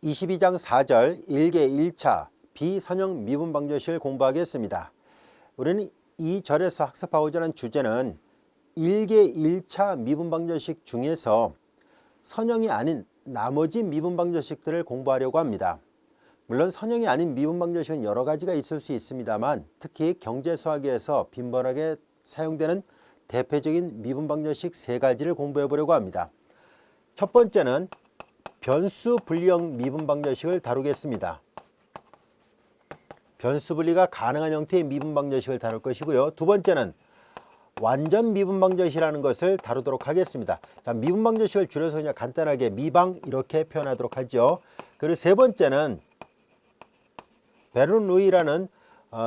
22장 4절 1개 1차 비선형 미분방정식을 공부하겠습니다. 우리는 이 절에서 학습하고자 하는 주제는 1개 1차 미분방정식 중에서 선형이 아닌 나머지 미분방정식들을 공부하려고 합니다. 물론 선형이 아닌 미분방정식은 여러 가지가 있을 수 있습니다만 특히 경제수학에서 빈번하게 사용되는 대표적인 미분방정식 세 가지를 공부해 보려고 합니다. 첫 번째는 변수 분리형 미분방정식을 다루겠습니다. 변수 분리가 가능한 형태의 미분방정식을 다룰 것이고요. 두 번째는 완전 미분방정식이라는 것을 다루도록 하겠습니다. 자, 미분방정식을 줄여서 그냥 간단하게 미방 이렇게 표현하도록 하죠. 그리고 세 번째는 베르놀루이라는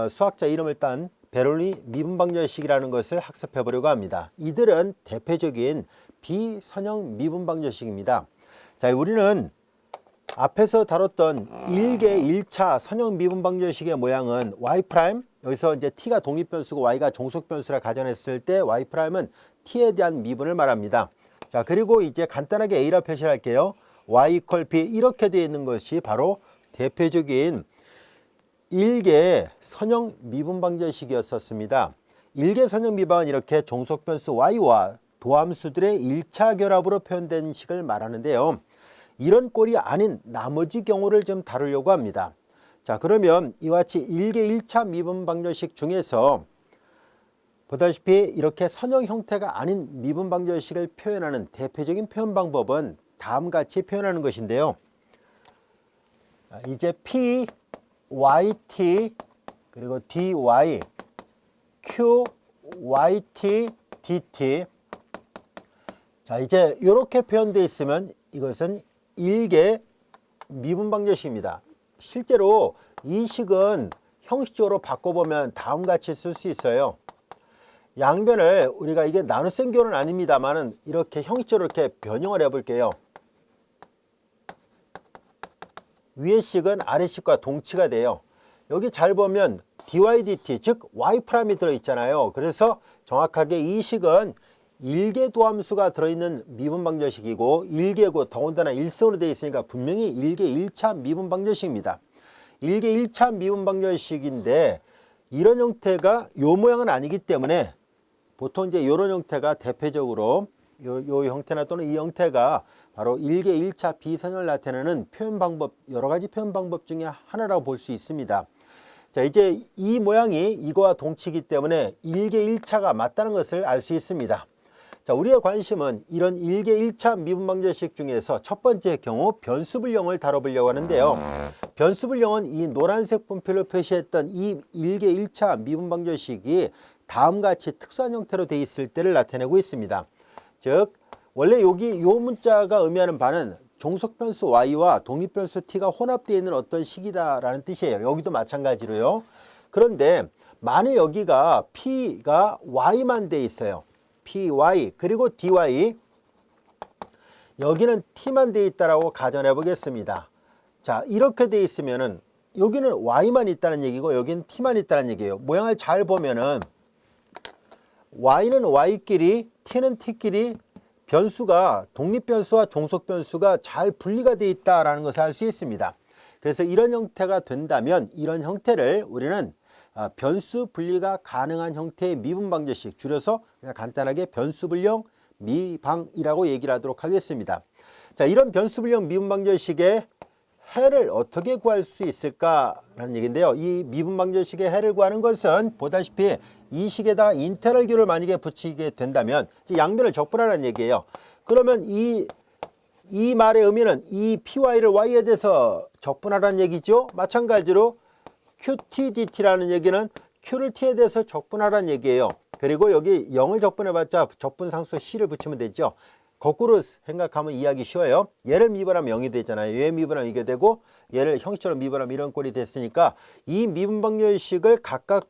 수학자 이름을 딴 베르놀루이 미분방정식이라는 것을 학습해 보려고 합니다. 이들은 대표적인 비선형 미분방정식입니다. 자, 우리는 앞에서 다뤘던 1개 1차 선형 미분방정식의 모양은 y', 여기서 이제 t가 독립변수고 y가 종속변수라 가정했을 때 y''은 t에 대한 미분을 말합니다. 자, 그리고 이제 간단하게 a라 표시를 할게요. y = b 이렇게 되어 있는 것이 바로 대표적인 1개 선형 미분방정식이었습니다. 1개 선형 미분은 이렇게 종속변수 y와 도함수들의 1차 결합으로 표현된 식을 말하는데요. 이런 꼴이 아닌 나머지 경우를 좀 다루려고 합니다. 자, 그러면 이와 같이 1개 1차 미분방정식 중에서 보다시피 이렇게 선형 형태가 아닌 미분방정식을 표현하는 대표적인 표현 방법은 다음과 같이 표현하는 것인데요. 이제 p, yt 그리고 dy, q, yt, dt. 자, 이제 이렇게 표현되어 있으면 이것은 1개 미분방정식입니다. 실제로 이 식은 형식적으로 바꿔보면 다음과 같이 쓸 수 있어요. 양변을 우리가 이게 나눗셈교는 아닙니다만은 이렇게 형식적으로 이렇게 변형을 해볼게요. 위의 식은 아래 식과 동치가 돼요. 여기 잘 보면 dy dt 즉 y''이 들어있잖아요. 그래서 정확하게 이 식은 1개 도함수가 들어있는 미분방정식이고 1개고 더군다나 일성으로 되어 있으니까 분명히 1개 1차 미분방정식입니다. 1개 1차 미분방정식인데 이런 형태가 요 모양은 아니기 때문에 보통 이제 이런 형태가 대표적으로 요 형태나 또는 이 형태가 바로 1개 1차 비선형을 나타내는 표현 방법, 여러 가지 표현 방법 중에 하나라고 볼 수 있습니다. 자, 이제 이 모양이 이거와 동치이기 때문에 1개 1차가 맞다는 것을 알 수 있습니다. 자, 우리의 관심은 이런 1개 1차 미분방정식 중에서 첫 번째 경우 변수분령을 다뤄보려고 하는데요. 변수분령은 이 노란색 분표로 표시했던 이 1개 1차 미분방정식이 다음과 같이 특수한 형태로 되어 있을 때를 나타내고 있습니다. 즉 원래 여기 요 문자가 의미하는 바는 종속변수 y와 독립변수 t가 혼합되어 있는 어떤 식이다라는 뜻이에요. 여기도 마찬가지로요. 그런데 만일 여기가 p가 y만 되어 있어요. py 그리고 dy 여기는 t만 되어 있다라고 가정해 보겠습니다. 자, 이렇게 되어 있으면은 여기는 y만 있다는 얘기고 여기는 t만 있다는 얘기예요. 모양을 잘 보면은 y는 y끼리 t는 t끼리 변수가 독립변수와 종속변수가 잘 분리가 되어 있다라는 것을 알 수 있습니다. 그래서 이런 형태가 된다면 이런 형태를 우리는 변수 분리가 가능한 형태의 미분방정식, 줄여서 그냥 간단하게 변수분령 미방이라고 얘기를 하도록 하겠습니다. 자, 이런 변수분령 미분방정식의 해를 어떻게 구할 수 있을까라는 얘기인데요. 이 미분방정식의 해를 구하는 것은 보다시피 이 식에다가 인테그랄 만약에 붙이게 된다면 양변을 적분하라는 얘기예요. 그러면 이 말의 의미는 이 py를 y에 대해서 적분하라는 얘기죠. 마찬가지로 qt dt라는 얘기는 q를 t에 대해서 적분하라는 얘기예요. 그리고 여기 0을 적분해봤자 적분상수 c를 붙이면 되죠. 거꾸로 생각하면 이해하기 쉬워요. 얘를 미분하면 0이 되잖아요. 얘 미분하면 이게 되고 얘를 형식적으로 미분하면 이런 꼴이 됐으니까 이 미분방정식을 각각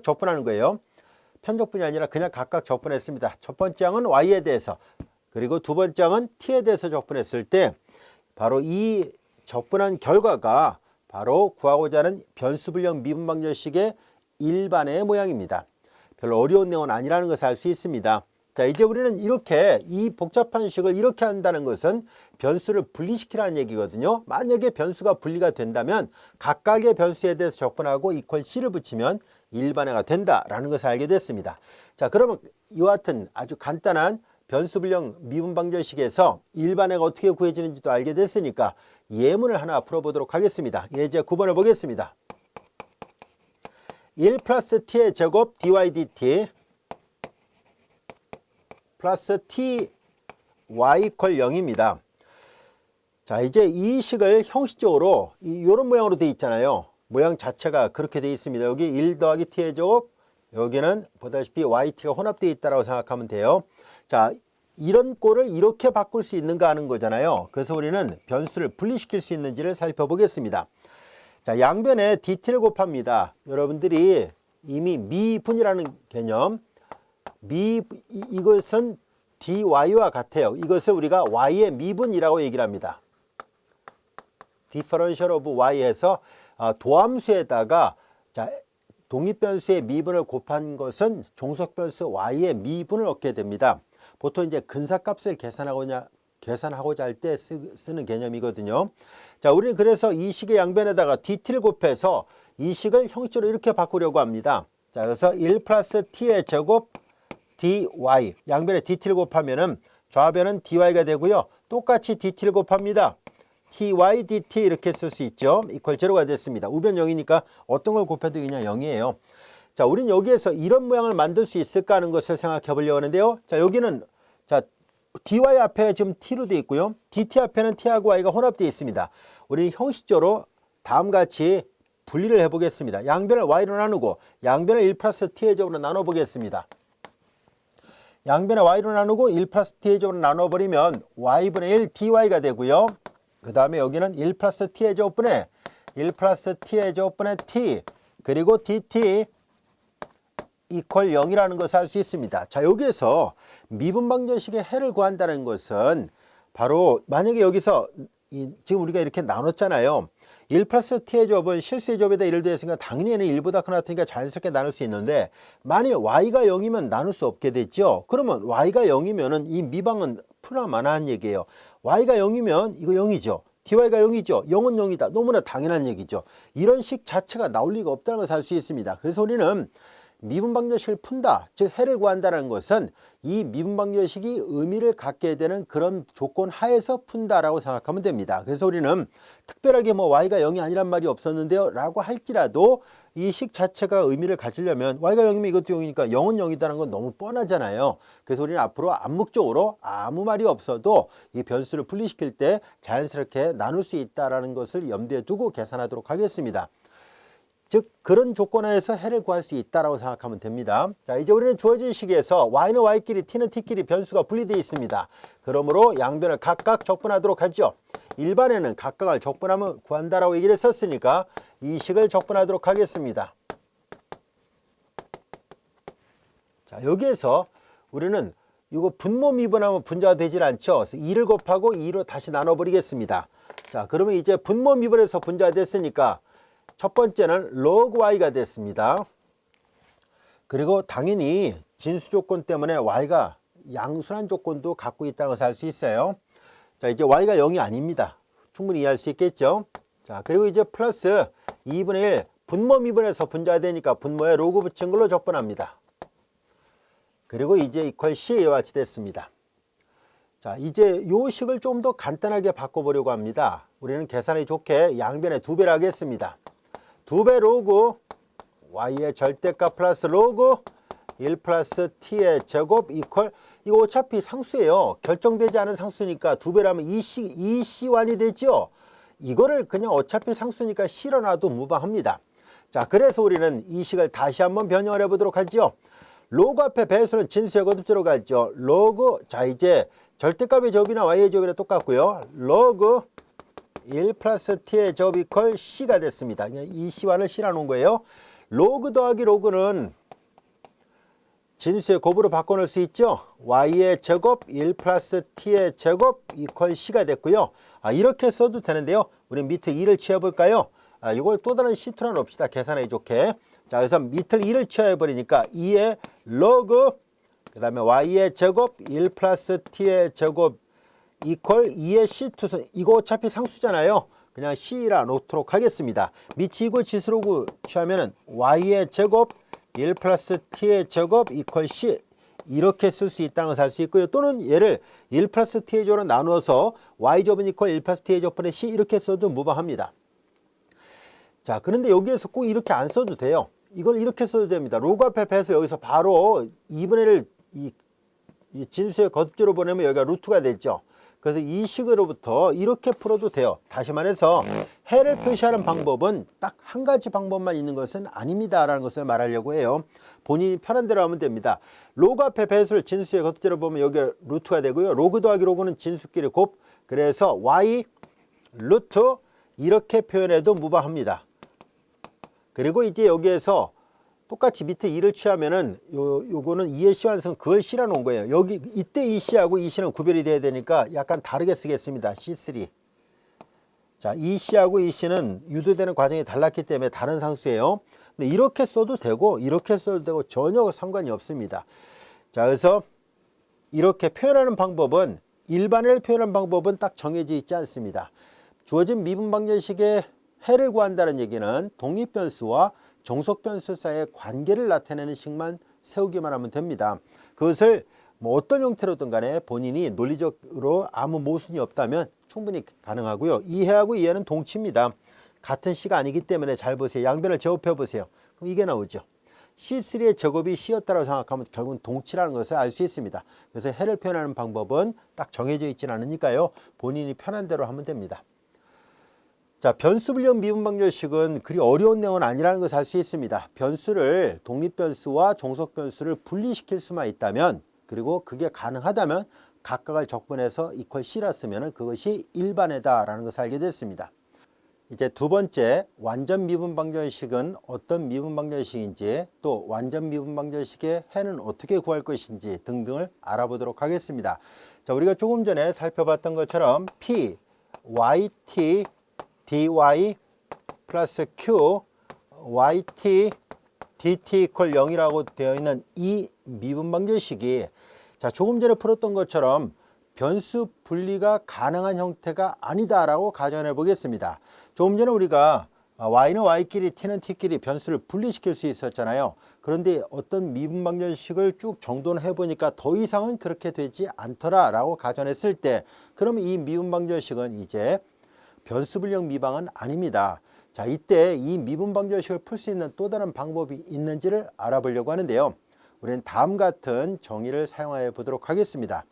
적분하는 거예요. 편적분이 아니라 그냥 각각 적분했습니다. 첫 번째 항은 y에 대해서 그리고 두 번째 항은 t에 대해서 적분했을 때 바로 이 적분한 결과가 바로 구하고자 하는 변수분령 미분방정식의 일반의 모양입니다. 별로 어려운 내용은 아니라는 것을 알 수 있습니다. 자, 자, 이제 우리는 이렇게 이 복잡한 식을 이렇게 한다는 것은 변수를 분리시키라는 얘기거든요. 만약에 변수가 분리가 된다면 각각의 변수에 대해서 적분하고 이퀄 C를 붙이면 일반화가 된다라는 것을 알게 됐습니다. 자, 그러면 이와 같은 아주 간단한 변수분령 미분방정식에서 일반화가 어떻게 구해지는지도 알게 됐으니까 예문을 하나 풀어보도록 하겠습니다. 예제 9번을 보겠습니다. 1 플러스 t의 제곱 dy dt 플러스 ty 이퀄 0입니다. 자, 이제 이 식을 형식적으로 이런 모양으로 되어 있잖아요. 모양 자체가 그렇게 되어 있습니다. 여기 1 더하기 t의 제곱, 여기는 보다시피 yt가 혼합되어 있다고 생각하면 돼요. 자, 이런 꼴을 이렇게 바꿀 수 있는가 하는 거잖아요. 그래서 우리는 변수를 분리시킬 수 있는지를 살펴보겠습니다. 자, 양변에 dt를 곱합니다. 여러분들이 이미 미분이라는 개념, 이것은 dy와 같아요. 이것을 우리가 y의 미분이라고 얘기를 합니다. differential of y 해서 도함수에다가 자, 독립변수의 미분을 곱한 것은 종속변수 y의 미분을 얻게 됩니다. 보통 이제 근사값을 계산하고자 할 때 쓰는 개념이거든요. 자, 우리는 그래서 이 식의 양변에다가 dt를 곱해서 이 식을 형식적으로 이렇게 바꾸려고 합니다. 자, 그래서 1 플러스 t의 제곱 dy, 양변에 dt를 곱하면은 좌변은 dy가 되고요. 똑같이 dt를 곱합니다. ty dt 이렇게 쓸 수 있죠. 이퀄 제로가 됐습니다. 우변 0이니까 어떤 걸 곱해도 그냥 0이에요. 자, 우린 여기에서 이런 모양을 만들 수 있을까 하는 것을 생각해 보려고 하는데요. 자, 여기는 자, dy 앞에 지금 t로 되어 있고요. dt 앞에는 t하고 y가 혼합되어 있습니다. 우리는 형식적으로 다음과 같이 분리를 해 보겠습니다. 양변을 y로 나누고 양변을 1 플러스 t의 제곱으로 나눠 보겠습니다. 양변을 y로 나누고 1 플러스 t의 제곱으로 나눠버리면 y분의 1 dy가 되고요. 그 다음에 여기는 1 플러스 t의 제곱분의 1 플러스 t의 제곱분의 t 그리고 dt 이퀄 0이라는 것을 알 수 있습니다. 자, 여기에서 미분방정식의 해를 구한다는 것은 바로 만약에 여기서 지금 우리가 이렇게 나눴잖아요. 1 플러스 t의 제곱은 실수의 제곱에다 1을 더했으니까 당연히 얘는 1보다 큰 것 같으니까 자연스럽게 나눌 수 있는데 만일 y가 0이면 나눌 수 없게 됐죠. 그러면 y가 0이면은 이 미방은 풀어만한 얘기예요. y가 0이면 이거 0이죠. dy가 0이죠. 0은 0이다. 너무나 당연한 얘기죠. 이런 식 자체가 나올 리가 없다는 것을 알 수 있습니다. 그래서 우리는 미분방정식을 푼다, 즉 해를 구한다는 것은 이 미분방정식이 의미를 갖게 되는 그런 조건 하에서 푼다라고 생각하면 됩니다. 그래서 우리는 특별하게 뭐 y가 0이 아니란 말이 없었는데요 라고 할지라도 이 식 자체가 의미를 가지려면 y가 0이면 이것도 0이니까 0은 0이다는 건 너무 뻔하잖아요. 그래서 우리는 앞으로 암묵적으로 아무 말이 없어도 이 변수를 분리시킬 때 자연스럽게 나눌 수 있다는 것을 염두에 두고 계산하도록 하겠습니다. 즉 그런 조건 하에서 해를 구할 수 있다고 생각하면 됩니다. 자, 이제 우리는 주어진 식에서 y는 y끼리 t는 t끼리 변수가 분리되어 있습니다. 그러므로 양변을 각각 적분하도록 하죠. 일반에는 각각을 적분하면 구한다라고 얘기를 했었으니까 이 식을 적분하도록 하겠습니다. 자, 여기에서 우리는 이거 분모 미분하면 분자가 되질 않죠. 그래서 2를 곱하고 2로 다시 나눠버리겠습니다. 자, 그러면 이제 분모 미분에서 분자가 됐으니까 첫 번째는 log y가 됐습니다. 그리고 당연히 진수 조건 때문에 y가 양수란 조건도 갖고 있다는 것을 알 수 있어요. 자, 이제 y가 0이 아닙니다. 충분히 이해할 수 있겠죠. 자, 그리고 이제 플러스 2분의 1 분모 미분에서 분자가 되니까 분모에 로그 붙인 걸로 적분합니다. 그리고 이제 이퀄 C에 이와 같이 됐습니다. 자, 이제 요 식을 좀 더 간단하게 바꿔보려고 합니다. 우리는 계산이 좋게 양변에 2배를 하겠습니다. 2배 로그 y의 절대값 플러스 로그 1 플러스 t의 제곱 이퀄 이거 어차피 상수예요. 결정되지 않은 상수니까 2배를 하면 2c1이 되죠. 이거를 그냥 어차피 상수니까 실어놔도 무방합니다. 자, 그래서 우리는 이 식을 다시 한번 변형을 해보도록 하죠. 로그 앞에 배수는 진수의 거듭제로 가죠. 로그, 자, 이제 절대값의 제곱이나 y의 제곱이나 똑같고요. 로그 1 플러스 t의 제곱 이퀄 c가 됐습니다. 그냥 이 c1을 실어놓은 거예요. 로그 더하기 로그는 진수의 곱으로 바꿔놓을 수 있죠. y의 제곱 1 플러스 t의 제곱 이퀄 c가 됐고요. 이렇게 써도 되는데요. 우리 밑을 2를 취해볼까요? 이걸 또 다른 c2로 놓읍시다. 계산하기 좋게. 자, 그래서 밑을 2를 취해버리니까 2의 로그 그 다음에 y의 제곱 1 플러스 t의 제곱 이퀄 2의 c2. 이거 어차피 상수잖아요. 그냥 c라 놓도록 하겠습니다. 밑이 이거 지수로 취하면은 y의 제곱 1 플러스 t의 제곱 이퀄 c. 이렇게 쓸 수 있다는 것을 알 수 있고요. 또는 얘를 1 플러스 t의 제곱으로 나누어서 y제곱은 이퀄 1 플러스 t의 제곱분의 c 이렇게 써도 무방합니다. 자, 그런데 여기에서 꼭 이렇게 안 써도 돼요. 이걸 이렇게 써도 됩니다. 로그 앞에 배서 여기서 바로 2분의 1을 이 진수의 거듭제로 보내면 여기가 루트가 됐죠. 그래서 이 식으로부터 이렇게 풀어도 돼요. 다시 말해서 해를 표시하는 방법은 딱 한 가지 방법만 있는 것은 아닙니다 라는 것을 말하려고 해요. 본인이 편한 대로 하면 됩니다. 로그 앞에 배수를 진수의 거듭제로 보면 여기가 루트가 되고요. 로그 더하기 로그는 진수끼리 곱. 그래서 y 루트 이렇게 표현해도 무방합니다. 그리고 이제 여기에서 똑같이 밑에 2를 취하면은 요거는 2의 c 완성 그걸 c라 놓은 거예요. 여기 이때 이 c하고 이 c는 구별이 돼야 되니까 약간 다르게 쓰겠습니다. c3. 자, 이 c하고 이 c는 유도되는 과정이 달랐기 때문에 다른 상수예요. 근데 이렇게 써도 되고 이렇게 써도 되고 전혀 상관이 없습니다. 자, 그래서 이렇게 표현하는 방법은 일반을 표현하는 방법은 딱 정해져 있지 않습니다. 주어진 미분방정식의 해를 구한다는 얘기는 독립변수와 종속변수 사이의 관계를 나타내는 식만 세우기만 하면 됩니다. 그것을 뭐 어떤 형태로든 간에 본인이 논리적으로 아무 모순이 없다면 충분히 가능하고요. 이 해하고 이 해는 동치입니다. 같은 C가 아니기 때문에 잘 보세요. 양변을 제곱해 보세요. 그럼 이게 나오죠. C3의 제곱이 C였다고 생각하면 결국은 동치라는 것을 알 수 있습니다. 그래서 해를 표현하는 방법은 딱 정해져 있지는 않으니까요. 본인이 편한 대로 하면 됩니다. 자, 변수분리형 미분방정식은 그리 어려운 내용은 아니라는 것을 알 수 있습니다. 변수를 독립변수와 종속변수를 분리시킬 수만 있다면, 그리고 그게 가능하다면 각각을 적분해서 이퀄 C라 쓰면 그것이 일반해다라는 것을 알게 됐습니다. 이제 두 번째, 완전 미분방정식은 어떤 미분방정식인지, 또 완전 미분방정식의 해는 어떻게 구할 것인지 등등을 알아보도록 하겠습니다. 자, 우리가 조금 전에 살펴봤던 것처럼 P, YT, dy 플러스 q, yt, dt 이퀄 0이라고 되어 있는 이 미분방정식이 자, 조금 전에 풀었던 것처럼 변수 분리가 가능한 형태가 아니다라고 가정해 보겠습니다. 조금 전에 우리가 y는 y끼리 t는 t끼리 변수를 분리시킬 수 있었잖아요. 그런데 어떤 미분방정식을 쭉 정돈해 보니까 더 이상은 그렇게 되지 않더라라고 가정했을 때, 그러면 이 미분방정식은 이제 변수분리형 미방은 아닙니다. 자, 이때 이 미분방정식을 풀 수 있는 또 다른 방법이 있는지를 알아보려고 하는데요. 우리는 다음 같은 정의를 사용해 보도록 하겠습니다.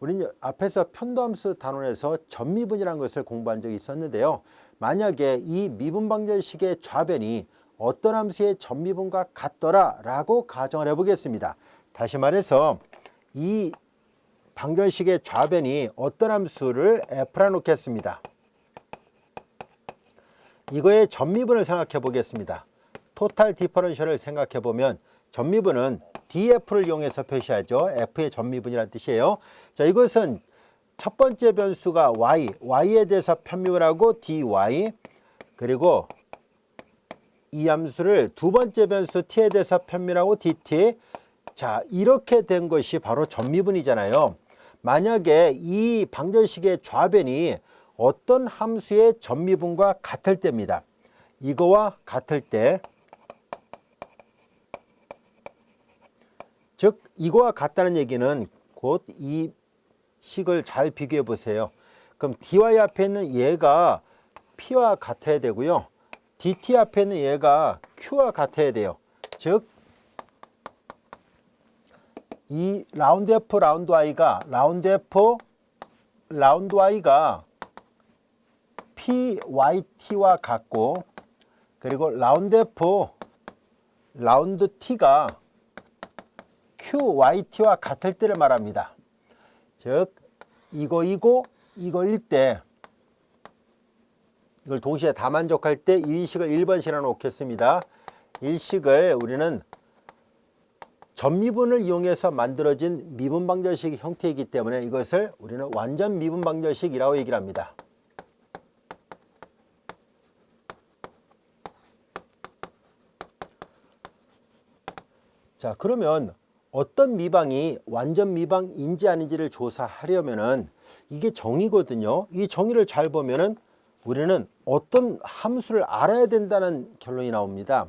우리는 앞에서 편도함수 단원에서 전미분이라는 것을 공부한 적이 있었는데요. 만약에 이 미분방정식의 좌변이 어떤 함수의 전미분과 같더라 라고 가정을 해 보겠습니다. 다시 말해서 이 방정식의 좌변이 어떤 함수를 f라 놓겠습니다. 이거의 전미분을 생각해 보겠습니다. 토탈 디퍼런셜을 생각해 보면 전미분은 df를 이용해서 표시하죠. f의 전미분이라는 뜻이에요. 자, 이것은 첫 번째 변수가 y에 대해서 편미분하고 dy, 그리고 이 함수를 두 번째 변수 t에 대해서 편미분하고 dt. 자, 이렇게 된 것이 바로 전미분이잖아요. 만약에 이 방정식의 좌변이 어떤 함수의 전미분과 같을 때입니다. 이거와 같을 때, 즉 이거와 같다는 얘기는 곧 이 식을 잘 비교해 보세요. 그럼 dy 앞에 있는 얘가 p와 같아야 되고요. dt 앞에 있는 얘가 q와 같아야 돼요. 즉 이 라운드 f 라운드 y가 pyt와 같고, 그리고 라운드 f 라운드 t가 QYT와 같을 때를 말합니다. 즉 이거일 때, 이걸 동시에 다 만족할 때 이 식을 1번식이라 놓겠습니다. 이 식을 우리는 전미분을 이용해서 만들어진 미분방정식 형태이기 때문에 이것을 우리는 완전 미분방정식이라고 얘기를 합니다. 자, 그러면 어떤 미방이 완전 미방인지 아닌지를 조사하려면은 이게 정의거든요. 이 정의를 잘 보면은 우리는 어떤 함수를 알아야 된다는 결론이 나옵니다.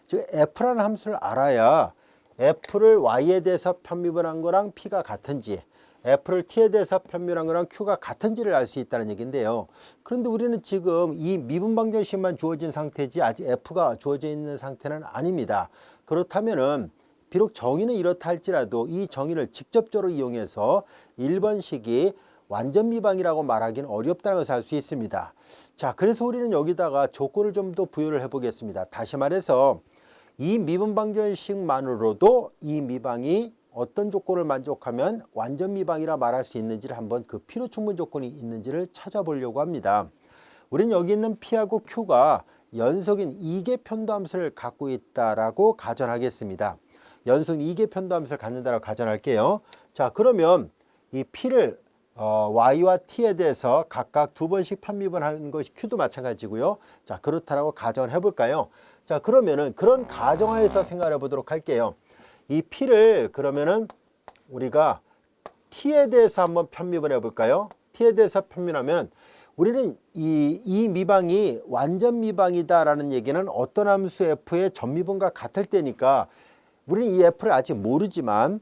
즉 f라는 함수를 알아야 f를 y에 대해서 편미분한 거랑 p가 같은지, f를 t에 대해서 편미분한 거랑 q가 같은지를 알 수 있다는 얘기인데요. 그런데 우리는 지금 이 미분방정식만 주어진 상태지 아직 f가 주어져 있는 상태는 아닙니다. 그렇다면은 비록 정의는 이렇다 할지라도 이 정의를 직접적으로 이용해서 1번식이 완전 미방이라고 말하기는 어렵다는 것을 알 수 있습니다. 자, 그래서 우리는 여기다가 조건을 좀 더 부여를 해 보겠습니다. 다시 말해서 이 미분방정식만으로도 이 미방이 어떤 조건을 만족하면 완전 미방이라 말할 수 있는지를 한번 그 필요 충분 조건이 있는지를 찾아보려고 합니다. 우리는 여기 있는 P하고 Q가 연속인 이계 편도함수를 갖고 있다라고 가정하겠습니다. 연속인 이계 편도함수를 갖는다라고 가정할게요. 자, 그러면 이 P를 Y와 T에 대해서 각각 2번씩 편미분하는 것이 Q도 마찬가지고요. 자, 그렇다라고 가정을 해볼까요? 자, 그러면은 그런 가정하에서 생각해 보도록 할게요. 이 P를 그러면은 우리가 T에 대해서 한번 편미분해 볼까요? T에 대해서 편미분하면 우리는 이 미방이 완전 미방이다라는 얘기는 어떤 함수 F의 전미분과 같을 때니까 우리는 이 F를 아직 모르지만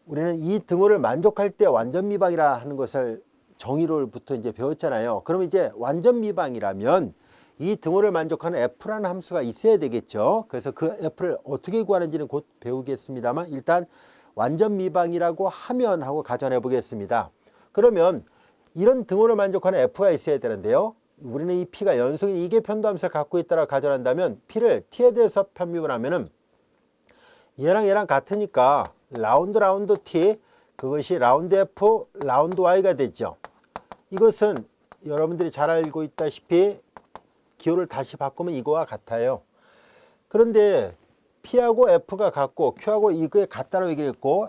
우리는 이 등호를 만족할 때 완전 미방이라 하는 것을 정의로부터 이제 배웠잖아요. 그럼 이제 완전 미방이라면 이 등호를 만족하는 F라는 함수가 있어야 되겠죠. 그래서 그 F를 어떻게 구하는지는 곧 배우겠습니다만 일단 완전 미방이라고 하면 하고 가정해 보겠습니다. 그러면 이런 등호를 만족하는 F가 있어야 되는데요. 우리는 이 P가 연속인 이계 편도함수를 갖고 있다고 가정한다면 P를 T에 대해서 편미분하면은 얘랑 얘랑 같으니까 라운드 T 그것이 라운드 F 라운드 Y가 되죠. 이것은 여러분들이 잘 알고 있다시피 기호를 다시 바꾸면 이거와 같아요. 그런데 P하고 F가 같고 Q하고 이거에 같다고 얘기를 했고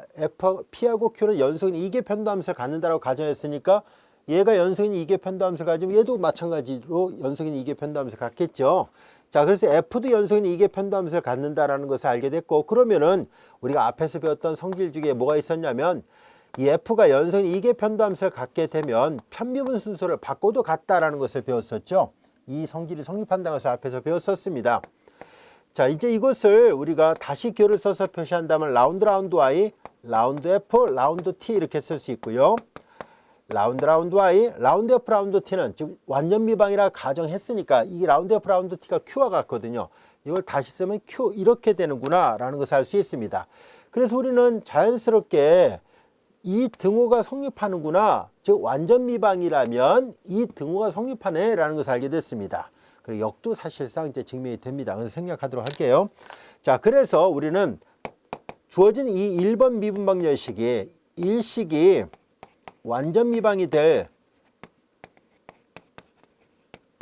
P하고 Q는 연속인 이계 편도함수를 갖는다고 가정했으니까 얘가 연속인 이계 편도함수를 가지면 얘도 마찬가지로 연속인 이계 편도함수를 갖겠죠. 자, 그래서 F도 연속인 이계 편도함수를 갖는다라는 것을 알게 됐고 그러면은 우리가 앞에서 배웠던 성질 중에 뭐가 있었냐면 이 F가 연속인 이계 편도함수를 갖게 되면 편미분 순서를 바꿔도 같다라는 것을 배웠었죠. 이 성질이 성립한다는 것을 앞에서 배웠었습니다. 자, 이제 이것을 우리가 다시 기호를 써서 표시한다면 라운드 Y, 라운드 F, 라운드 T 이렇게 쓸 수 있고요. 라운드 Y, 라운드 F, 라운드 T는 지금 완전 미방이라 가정했으니까 이 라운드 F, 라운드 T가 Q와 같거든요. 이걸 다시 쓰면 Q 이렇게 되는구나 라는 것을 알 수 있습니다. 그래서 우리는 자연스럽게 이 등호가 성립하는구나, 즉 완전 미방이라면 이 등호가 성립하네 라는 것을 알게 됐습니다. 그리고 역도 사실상 이제 증명이 됩니다. 그래서 생략하도록 할게요. 자, 그래서 우리는 주어진 이 1번 미분방정식이 일식이 완전 미방이 될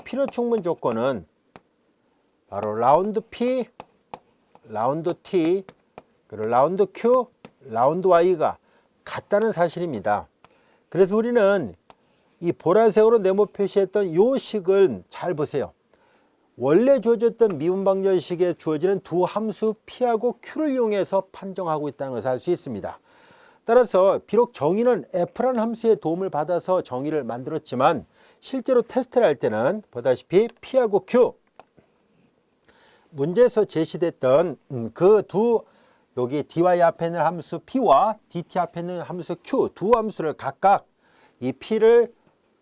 필요 충분 조건은 바로 라운드 P, 라운드 T, 그리고 라운드 Q, 라운드 Y가 같다는 사실입니다. 그래서 우리는 이 보라색으로 네모 표시했던 이 식은 잘 보세요. 원래 주어졌던 미분방정식에 주어지는 두 함수 P하고 Q를 이용해서 판정하고 있다는 것을 알 수 있습니다. 따라서 비록 정의는 F라는 함수의 도움을 받아서 정의를 만들었지만 실제로 테스트를 할 때는 보다시피 P하고 Q 문제에서 제시됐던 그 두 여기 dy 앞에 있는 함수 P와 dt 앞에 있는 함수 Q 두 함수를 각각 이 P를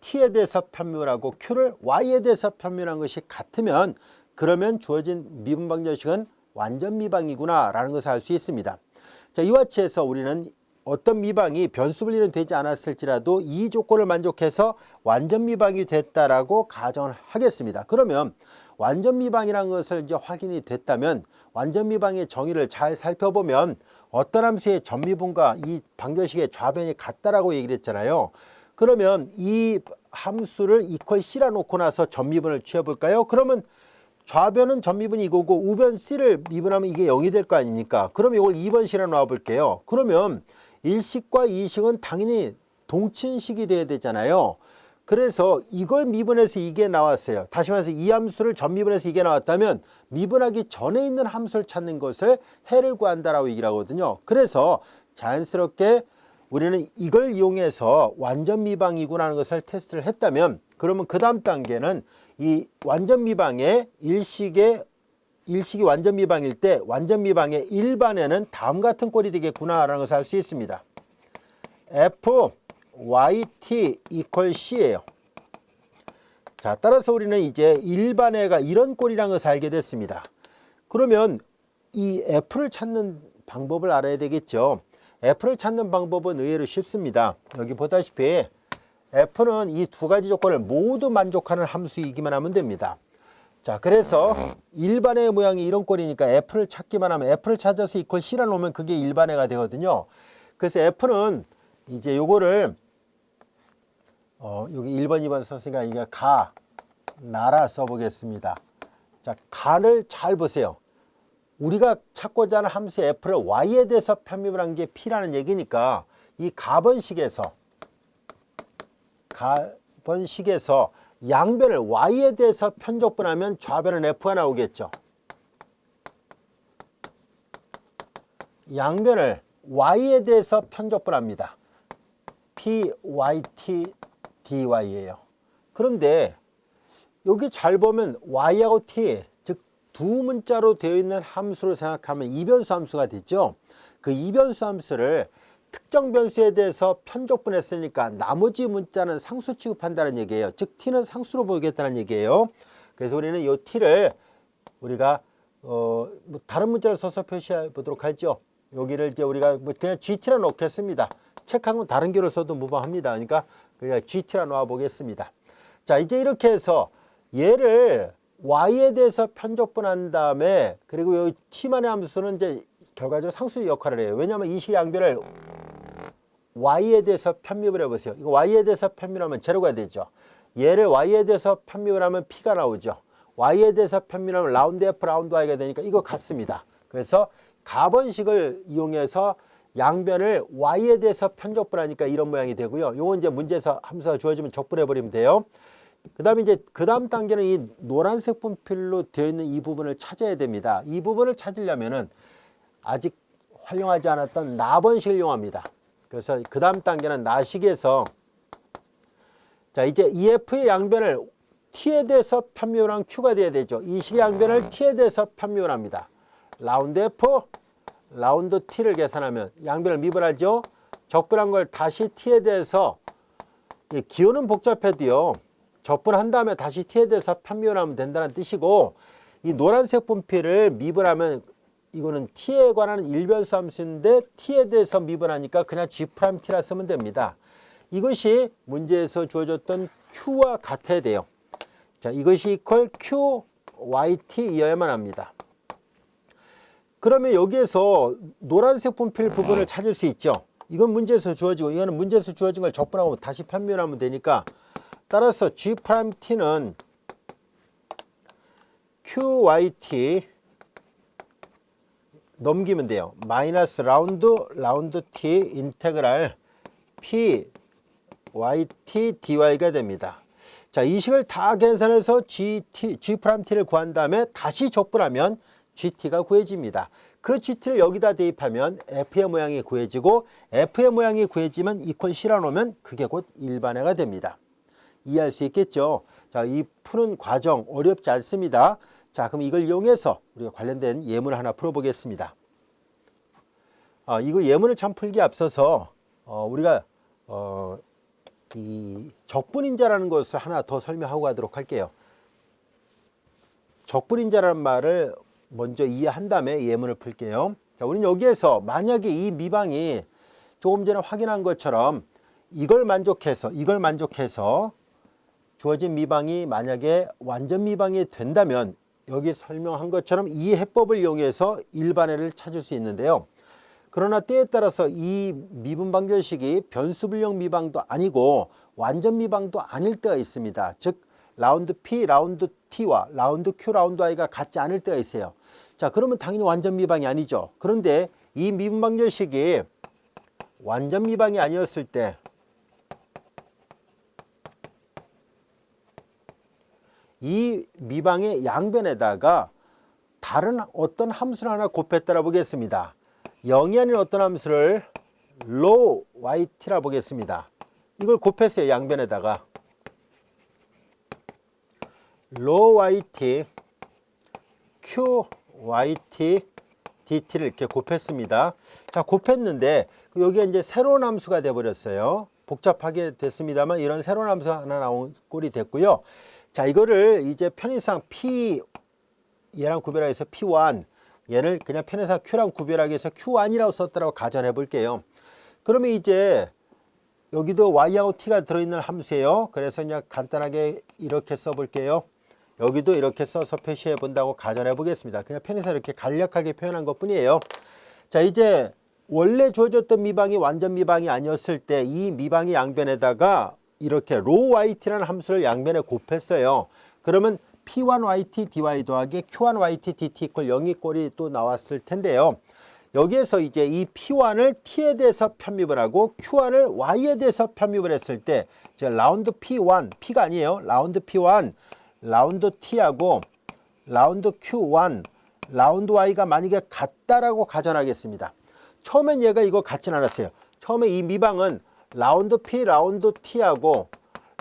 T에 대해서 편미분하고 Q를 Y에 대해서 편미분한 것이 같으면 그러면 주어진 미분방정식은 완전 미방이구나 라는 것을 알 수 있습니다. 자, 이와 같이 해서 우리는 어떤 미방이 변수 분리는 되지 않았을지라도 이 조건을 만족해서 완전 미방이 됐다라고 가정을 하겠습니다. 그러면 완전 미방이라는 것을 이제 확인이 됐다면 완전 미방의 정의를 잘 살펴보면 어떤 함수의 전미분과 이 방정식의 좌변이 같다라고 얘기를 했잖아요. 그러면 이 함수를 이퀄 C라 놓고 나서 전미분을 취해 볼까요? 그러면 좌변은 전미분이 이거고 우변 C를 미분하면 이게 0이 될 거 아닙니까? 그럼 이걸 2번 C라 놔 볼게요. 그러면 1식과 2식은 당연히 동친식이 돼야 되잖아요. 그래서 이걸 미분해서 이게 나왔어요. 다시 말해서 이 함수를 전미분해서 이게 나왔다면 미분하기 전에 있는 함수를 찾는 것을 해를 구한다라고 얘기를 하거든요. 그래서 자연스럽게 우리는 이걸 이용해서 완전 미방이구나 하는 것을 테스트를 했다면, 그러면 그 다음 단계는 이 완전 미방의 일식이 완전 미방일 때 완전 미방의 일반에는 다음 같은 꼴이 되겠구나라는 것을 알 수 있습니다. f yt equal c예요. 자, 따라서 우리는 이제 일반애가 이런 꼴이라는 것을 알게 됐습니다. 그러면 이 f를 찾는 방법을 알아야 되겠죠. f를 찾는 방법은 의외로 쉽습니다. 여기 보다시피 f는 이 두 가지 조건을 모두 만족하는 함수이기만 하면 됩니다. 자, 그래서 일반의 모양이 이런 꼴이니까 f를 찾기만 하면, f를 찾아서 이퀄 c라 놓으면 그게 일반애가 되거든요. 그래서 f는 이제 요거를 여기 1번 2번 썼으니까 이게 가 나라 써보겠습니다. 자, 가를 잘 보세요. 우리가 찾고자 하는 함수 f를 y에 대해서 편입을 한 게 p라는 얘기니까 이 가번식에서 양변을 y에 대해서 편적분하면 좌변은 f가 나오겠죠. 양변을 y에 대해서 편적분합니다. pyt dy예요. 그런데 여기 잘 보면 y하고 t, 즉 두 문자로 되어 있는 함수로 생각하면 이변수 함수가 되죠. 그 이변수 함수를 특정 변수에 대해서 편적분했으니까 나머지 문자는 상수 취급한다는 얘기예요. 즉 t는 상수로 보겠다는 얘기예요. 그래서 우리는 이 t를 우리가 뭐 다른 문자를 써서 표시해 보도록 하죠. 여기를 이제 우리가 뭐 그냥 gt라 놓겠습니다. 책하고 다른 교를 써도 무방합니다. 그러니까 그냥 gt라 놓아 보겠습니다. 자, 이제 이렇게 해서 얘를 y에 대해서 편적분한 다음에, 그리고 이 t만의 함수는 이제 결과적으로 상수 역할을 해요. 왜냐하면 이 식 양변을 y에 대해서 편입을 해보세요. 이거 y에 대해서 편입하면 제로가 되죠. 얘를 y에 대해서 편입을 하면 p가 나오죠. y에 대해서 편입하면 라운드 f 라운드 y가 되니까 이거 같습니다. 그래서 가번식을 이용해서 양변을 y에 대해서 편적분하니까 이런 모양이 되고요. 요건 이제 문제에서 함수가 주어지면 적분해 버리면 돼요. 그다음에 이제 그다음 단계는 이 노란색 분필로 되어 있는 이 부분을 찾아야 됩니다. 이 부분을 찾으려면은 아직 활용하지 않았던 나번식을 이용합니다. 그래서 그다음 단계는 나식에서, 자, 이제 EF의 양변을 t에 대해서 편미을 한 q가 돼야 되죠. 이 식의 양변을 t에 대해서 편미을 합니다. 라운드 f 라운드 t를 계산하면 양변을 미분하죠. 적분한 걸 다시 t에 대해서, 기호는 복잡해도요, 적분한 다음에 다시 t에 대해서 편미분하면 된다는 뜻이고, 이 노란색 분필을 미분하면 이거는 t에 관한 일변수 함수인데 t에 대해서 미분하니까 그냥 g't라 쓰면 됩니다. 이것이 문제에서 주어졌던 q와 같아야 돼요. 자, 이것이 이퀄 q yt이어야만 합니다. 그러면 여기에서 노란색 분필 부분을 찾을 수 있죠. 이건 문제에서 주어지고, 이거는 문제에서 주어진 걸 적분하고 다시 편미분하면 되니까, 따라서 g't는 qyt 넘기면 돼요. 마이너스 라운드 t 인테그랄 p yt dy가 됩니다. 자, 이 식을 다 계산해서 g't를 구한 다음에 다시 적분하면 gt가 구해집니다. 그 gt를 여기다 대입하면 f의 모양이 구해지고, f의 모양이 구해지면 이퀄 c라 놓으면 그게 곧 일반애가 됩니다. 이해할 수 있겠죠? 자, 이 푸는 과정 어렵지 않습니다. 자, 그럼 이걸 이용해서 우리가 관련된 예문을 하나 풀어보겠습니다. 이거 예문을 참 풀기에 앞서서 우리가 이 적분인자라는 것을 하나 더 설명하고 가도록 할게요. 적분인자라는 말을 먼저 이해한 다음에 예문을 풀게요. 자, 우리는 여기에서 만약에 이 미방이 조금 전에 확인한 것처럼 이걸 만족해서 주어진 미방이 만약에 완전 미방이 된다면 여기 설명한 것처럼 이 해법을 이용해서 일반애를 찾을 수 있는데요. 그러나 때에 따라서 이 미분 방정식이 변수불량 미방도 아니고 완전 미방도 아닐 때가 있습니다. 즉 라운드 P, 라운드 T와 라운드 Q, 라운드 I가 같지 않을 때가 있어요. 자, 그러면 당연히 완전 미방이 아니죠. 그런데 이 미분 방정식이 완전 미방이 아니었을 때 이 미방의 양변에다가 다른 어떤 함수를 하나 곱했다라 보겠습니다. 0이 아닌 어떤 함수를 rho yt라 보겠습니다. 이걸 곱했어요. 양변에다가 rho yt q yt dt를 이렇게 곱했습니다. 자, 곱했는데 여기에 이제 새로운 함수가 돼 버렸어요. 복잡하게 됐습니다만 이런 새로운 함수 하나 나온 꼴이 됐고요. 자, 이거를 이제 편의상 p 얘랑 구별해서 p1, 얘를 그냥 편의상 q랑 구별하기 위해서 q1이라고 썼다고 가정해 볼게요. 그러면 이제 여기도 y하고 t가 들어있는 함수예요. 그래서 그냥 간단하게 이렇게 써볼게요. 여기도 이렇게 써서 표시해 본다고 가정해 보겠습니다. 그냥 편의상 이렇게 간략하게 표현한 것 뿐이에요. 자, 이제 원래 주어졌던 미방이 완전 미방이 아니었을 때 이 미방의 양변에다가 이렇게 rho yt라는 함수를 양변에 곱했어요. 그러면 p1yt dy 더하기 q1yt dt 이퀄 0이 꼴이 또 나왔을 텐데요. 여기에서 이제 이 p1을 t에 대해서 편입을 하고 q1을 y에 대해서 편입을 했을 때 이제 라운드 p1, p가 아니에요. 라운드 p1, 라운드 t하고 라운드 q1, 라운드 y가 만약에 같다라고 가정하겠습니다. 처음엔 얘가 이거 같진 않았어요. 처음에 이 미방은 라운드 p, 라운드 t하고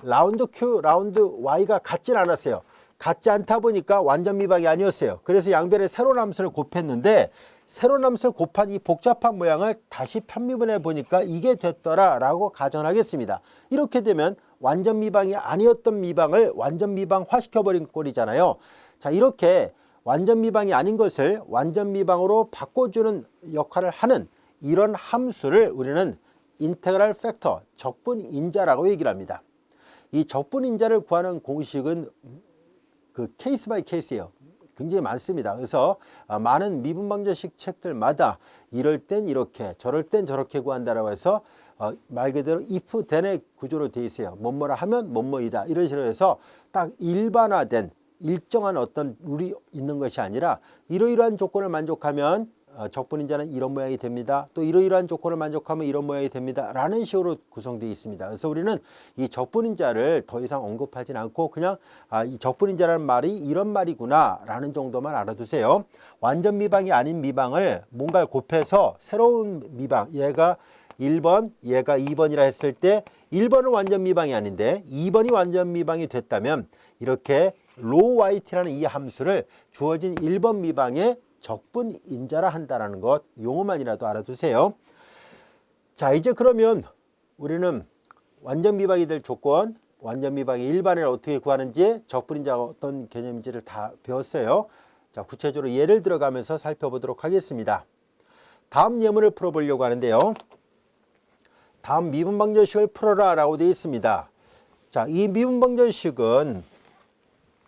라운드 q, 라운드 y가 같진 않았어요. 같지 않다 보니까 완전 미방이 아니었어요. 그래서 양변에 새로운 함수를 곱했는데 새로운 함수를 곱한 이 복잡한 모양을 다시 편미분 해 보니까 이게 됐더라라고 가정하겠습니다. 이렇게 되면 완전 미방이 아니었던 미방을 완전 미방화 시켜버린 꼴이잖아요. 자, 이렇게 완전 미방이 아닌 것을 완전 미방으로 바꿔주는 역할을 하는 이런 함수를 우리는 인테그랄 팩터, 적분인자라고 얘기를 합니다. 이 적분인자를 구하는 공식은 그 케이스 바이 케이스예요. 굉장히 많습니다. 그래서 많은 미분방정식 책들마다 이럴 땐 이렇게 저럴 땐 저렇게 구한다라고 해서 말 그대로 if then의 구조로 되어 있어요. 뭐뭐라 하면 뭐뭐이다 이런 식으로 해서 딱 일반화된 일정한 어떤 룰이 있는 것이 아니라 이러이러한 조건을 만족하면 적분인자는 이런 모양이 됩니다. 또 이러이러한 조건을 만족하면 이런 모양이 됩니다. 라는 식으로 구성되어 있습니다. 그래서 우리는 이 적분인자를 더 이상 언급하진 않고 그냥 이 적분인자라는 말이 이런 말이구나 라는 정도만 알아두세요. 완전 미방이 아닌 미방을 뭔가를 곱해서 새로운 미방, 얘가 1번, 얘가 2번이라 했을 때 1번은 완전 미방이 아닌데 2번이 완전 미방이 됐다면 이렇게 rho yt라는 이 함수를 주어진 1번 미방에 적분인자라 한다는 것 용어만이라도 알아두세요. 자, 이제 그러면 우리는 완전 미방이 될 조건, 완전 미방의 일반을 어떻게 구하는지, 적분인자가 어떤 개념인지를 다 배웠어요. 자, 구체적으로 예를 들어가면서 살펴보도록 하겠습니다. 다음 예문을 풀어보려고 하는데요. 다음 미분방정식을 풀어라 라고 되어 있습니다. 자, 이 미분방정식은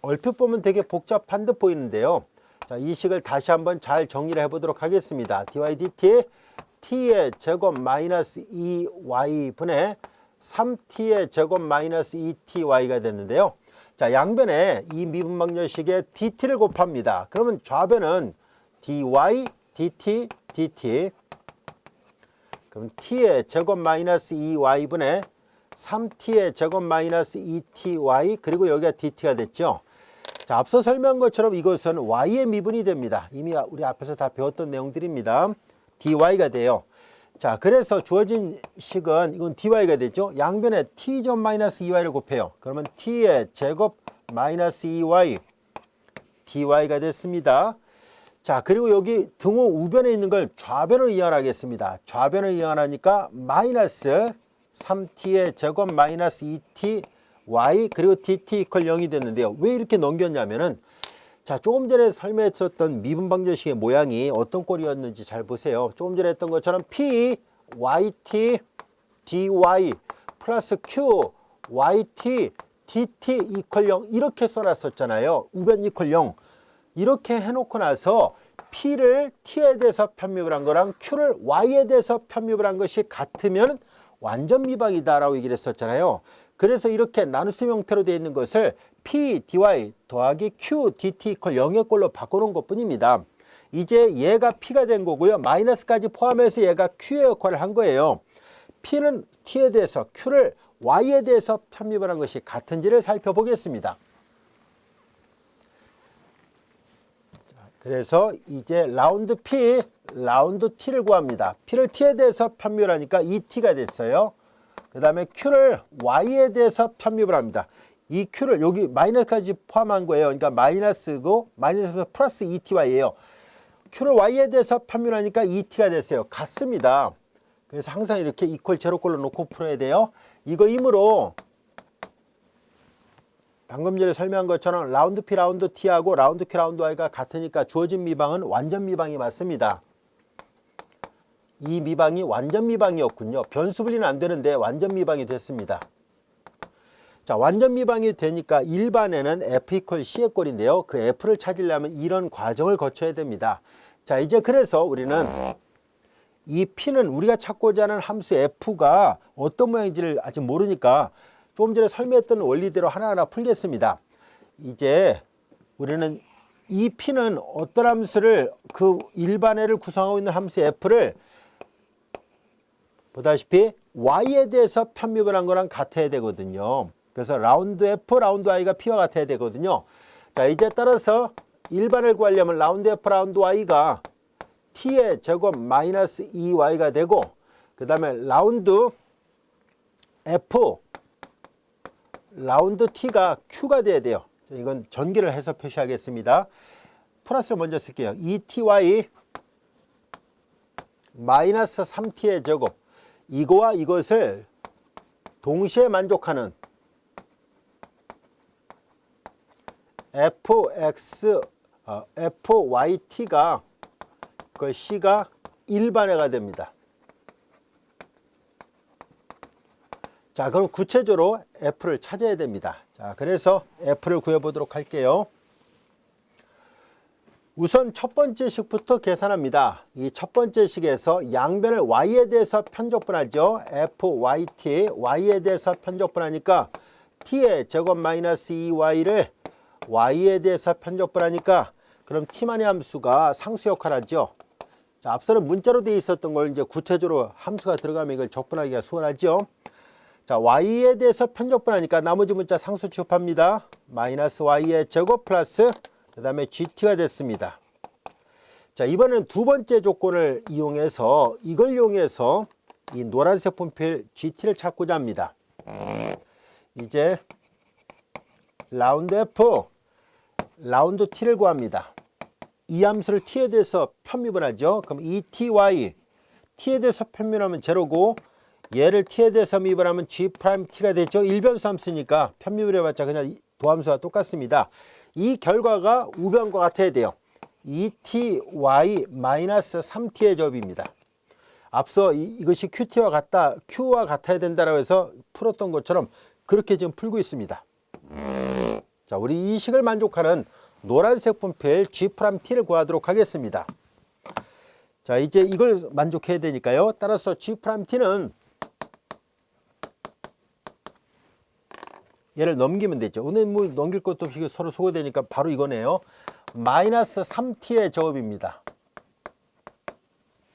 얼핏 보면 되게 복잡한 듯 보이는데요. 자, 이 식을 다시 한번 잘 정리를 해보도록 하겠습니다. dy dt t의 제곱 마이너스 2y 분의 3t의 제곱 마이너스 2ty가 됐는데요. 자, 양변에 이 미분방정식에 dt를 곱합니다. 그러면 좌변은 dy dt dt 그럼 t의 제곱 마이너스 2y 분의 3t의 제곱 마이너스 2ty 그리고 여기가 dt가 됐죠. 자, 앞서 설명한 것처럼 이것은 y의 미분이 됩니다. 이미 우리 앞에서 다 배웠던 내용들입니다. dy가 돼요. 자, 그래서 주어진 식은 이건 dy가 되죠. 양변에 t 점 마이너스 2y를 곱해요. 그러면 t의 제곱 마이너스 2y dy가 됐습니다. 자, 그리고 여기 등호 우변에 있는 걸 좌변으로 이완하겠습니다. 좌변을 이완하니까 마이너스 3t의 제곱 마이너스 2t y 그리고 dt 이퀄 0이 됐는데요. 왜 이렇게 넘겼냐면은 자, 조금 전에 설명했었던 미분방정식의 모양이 어떤 꼴이었는지 잘 보세요. 조금 전에 했던 것처럼 p yt dy 플러스 q yt dt 이퀄 0 이렇게 써놨었잖아요. 우변 이퀄 0 이렇게 해놓고 나서 p를 t에 대해서 편입을 한 거랑 q를 y에 대해서 편입을 한 것이 같으면 완전 미방이다라고 얘기를 했었잖아요. 그래서 이렇게 나눗셈 형태로 되어 있는 것을 p dy 더하기 q dt 이퀄 0의 꼴로 바꿔놓은 것 뿐입니다. 이제 얘가 p가 된 거고요. 마이너스까지 포함해서 얘가 q의 역할을 한 거예요. p는 t에 대해서 q를 y에 대해서 편입을 한 것이 같은지를 살펴보겠습니다. 그래서 이제 라운드 P, 라운드 T를 구합니다. P를 T에 대해서 편미를 하니까 2T가 됐어요. 그 다음에 Q를 Y에 대해서 편미를 합니다. 이 Q를 여기 마이너스까지 포함한 거예요. 그러니까 마이너스고 마이너스 플러스 2TY예요. Q를 Y에 대해서 편미를 하니까 2T가 됐어요. 같습니다. 그래서 항상 이렇게 이퀄 제로꼴로 놓고 풀어야 돼요. 이거이므로 방금 전에 설명한 것처럼 라운드 P, 라운드 T하고 라운드 Q, 라운드 Y가 같으니까 주어진 미방은 완전 미방이 맞습니다. 이 미방이 완전 미방이었군요. 변수 분리는 안 되는데 완전 미방이 됐습니다. 자, 완전 미방이 되니까 일반에는 F 이퀄 C의 꼴인데요. 그 F를 찾으려면 이런 과정을 거쳐야 됩니다. 자, 이제 그래서 우리는 이 P는 우리가 찾고자 하는 함수 F가 어떤 모양인지를 아직 모르니까 조금 전에 설명했던 원리대로 하나하나 풀겠습니다. 이제 우리는 이 P는 어떤 함수를 그 일반애를 구성하고 있는 함수 F를 보다시피 Y에 대해서 편미분 한 거랑 같아야 되거든요. 그래서 라운드 F, 라운드 Y가 P와 같아야 되거든요. 자, 이제 따라서 일반을 구하려면 라운드 F, 라운드 Y가 T의 제곱 마이너스 2Y가 되고 그 다음에 라운드 F, 라운드 T가 Q가 돼야 돼요. 자, 이건 전기를 해서 표시하겠습니다. 플러스를 먼저 쓸게요. 2TY 마이너스 3T의 제곱 이거와 이것을 동시에 만족하는 FYT가 그 C가 일반애가 됩니다. 자, 그럼 구체적으로 F를 찾아야 됩니다. 자, 그래서 F를 구해보도록 할게요. 우선 첫 번째 식부터 계산합니다. 이 첫 번째 식에서 양변을 Y에 대해서 편적분하죠. FYT, Y에 대해서 편적분하니까 T의 제곱 마이너스 2Y를 Y에 대해서 편적분하니까 그럼 T만의 함수가 상수 역할을 하죠. 자, 앞서는 문자로 되어 있었던 걸 이제 구체적으로 함수가 들어가면 이걸 적분하기가 수월하죠. 자, Y에 대해서 편적분하니까 나머지 문자 상수 취급합니다. 마이너스 Y의 제곱 플러스 그 다음에 GT가 됐습니다. 자, 이번엔 두 번째 조건을 이용해서 이걸 이용해서 이 노란색 분필 GT를 찾고자 합니다. 이제 라운드 F, 라운드 T를 구합니다. 이 함수를 T에 대해서 편미분하죠. 그럼 이 TY, T에 대해서 편미분하면 제로고 얘를 T에 대해서 미분하면 G'T가 되죠. 일변수 함수니까 편미분해봤자 그냥 도함수와 똑같습니다. 이 결과가 우변과 같아야 돼요. 2ty 마이너스 3t의 제곱입니다. 앞서 이것이 qt와 같다, q와 같아야 된다라고 해서 풀었던 것처럼 그렇게 지금 풀고 있습니다. 자, 우리 이 식을 만족하는 노란색 분필 G'T를 구하도록 하겠습니다. 자, 이제 이걸 만족해야 되니까요. 따라서 G'T는 얘를 넘기면 되죠. 오늘 뭐 넘길 것도 없이 서로 소거되니까 바로 이거네요. 마이너스 3t의 제곱입니다.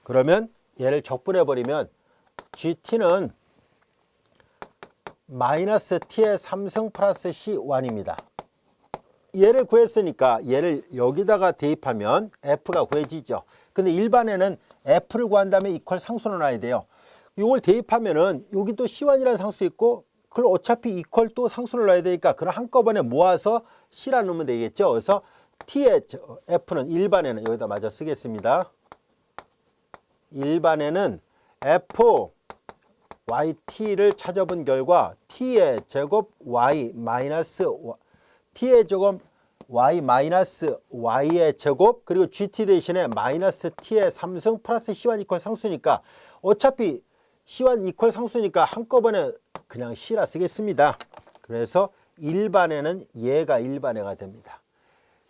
그러면 얘를 적분해 버리면 GT는 마이너스 t의 3승 플러스 C1입니다. 얘를 구했으니까 얘를 여기다가 대입하면 F가 구해지죠. 근데 일반에는 F를 구한 다음에 이퀄 상수로 놔야 돼요. 이걸 대입하면은 여기 또 C1이라는 상수 있고 그걸 어차피 이퀄 또 상수를 넣어야 되니까 그걸 한꺼번에 모아서 C라 넣으면 되겠죠. 그래서 T의 F는 일반에는 여기다 마저 쓰겠습니다. 일반에는 F YT를 찾아본 결과 T의 제곱 Y 마이너스 T의 제곱 Y 마이너스 Y의 제곱 그리고 GT 대신에 마이너스 T의 3승 플러스 C1 이퀄 상수니까 어차피 C1 이퀄 상수니까 한꺼번에 그냥 C라 쓰겠습니다. 그래서 일반에는 얘가 일반애가 됩니다.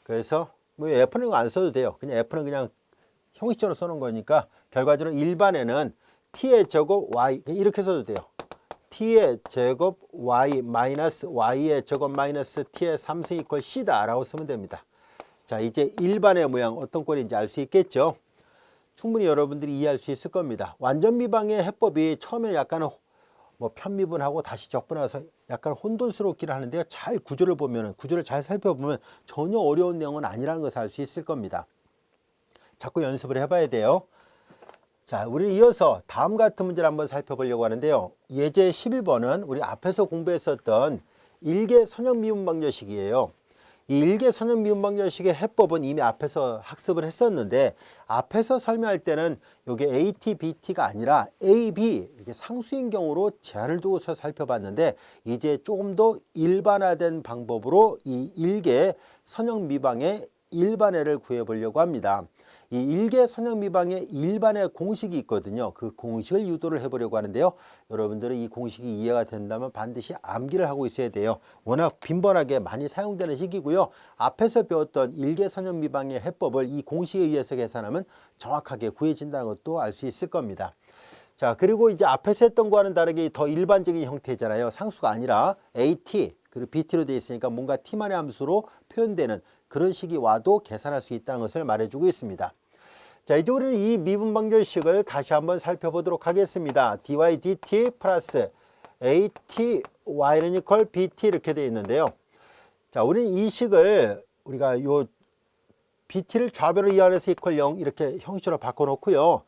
그래서 뭐 F는 안 써도 돼요. 그냥 F는 그냥 형식적으로 써놓은 거니까 결과적으로 일반에는 T의 제곱 Y 이렇게 써도 돼요. T의 제곱 Y 마이너스 Y의 제곱 마이너스 T의 3승 이퀄 C다 라고 쓰면 됩니다. 자, 이제 일반의 모양 어떤 꼴인지 알 수 있겠죠. 충분히 여러분들이 이해할 수 있을 겁니다. 완전 미방의 해법이 처음에 약간 뭐 편미분하고 다시 적분해서 약간 혼돈스럽기는 하는데요. 잘 구조를 보면 구조를 잘 살펴보면 전혀 어려운 내용은 아니라는 것을 알 수 있을 겁니다. 자꾸 연습을 해봐야 돼요. 자, 우리 이어서 다음 같은 문제를 한번 살펴보려고 하는데요. 예제 11번은 우리 앞에서 공부했었던 일개 선형 미분 방정식이에요. 이 일개 선형 미분 방정식의 해법은 이미 앞에서 학습을 했었는데, 앞에서 설명할 때는 이게 AT, BT가 아니라 A, B 이렇게 상수인 경우로 제한을 두고서 살펴봤는데, 이제 조금 더 일반화된 방법으로 이 일개 선형 미방의 일반회를 구해보려고 합니다. 이 일개 선형 미방의 일반의 공식이 있거든요. 그 공식을 유도를 해보려고 하는데요. 여러분들은 이 공식이 이해가 된다면 반드시 암기를 하고 있어야 돼요. 워낙 빈번하게 많이 사용되는 식이고요. 앞에서 배웠던 일개 선형 미방의 해법을 이 공식에 의해서 계산하면 정확하게 구해진다는 것도 알 수 있을 겁니다. 자, 그리고 이제 앞에서 했던 거와는 다르게 더 일반적인 형태잖아요. 상수가 아니라 AT 그리고 BT로 되어 있으니까 뭔가 T만의 함수로 표현되는 그런 식이 와도 계산할 수 있다는 것을 말해주고 있습니다. 자, 이제 우리는 이 미분 방정식을 다시 한번 살펴보도록 하겠습니다. dy dt 플러스 at y는 이퀄 bt 이렇게 되어 있는데요. 자, 우리는 이 식을 우리가 요 bt를 좌변으로 이완해서 이퀄 0 이렇게 형식으로 바꿔놓고요.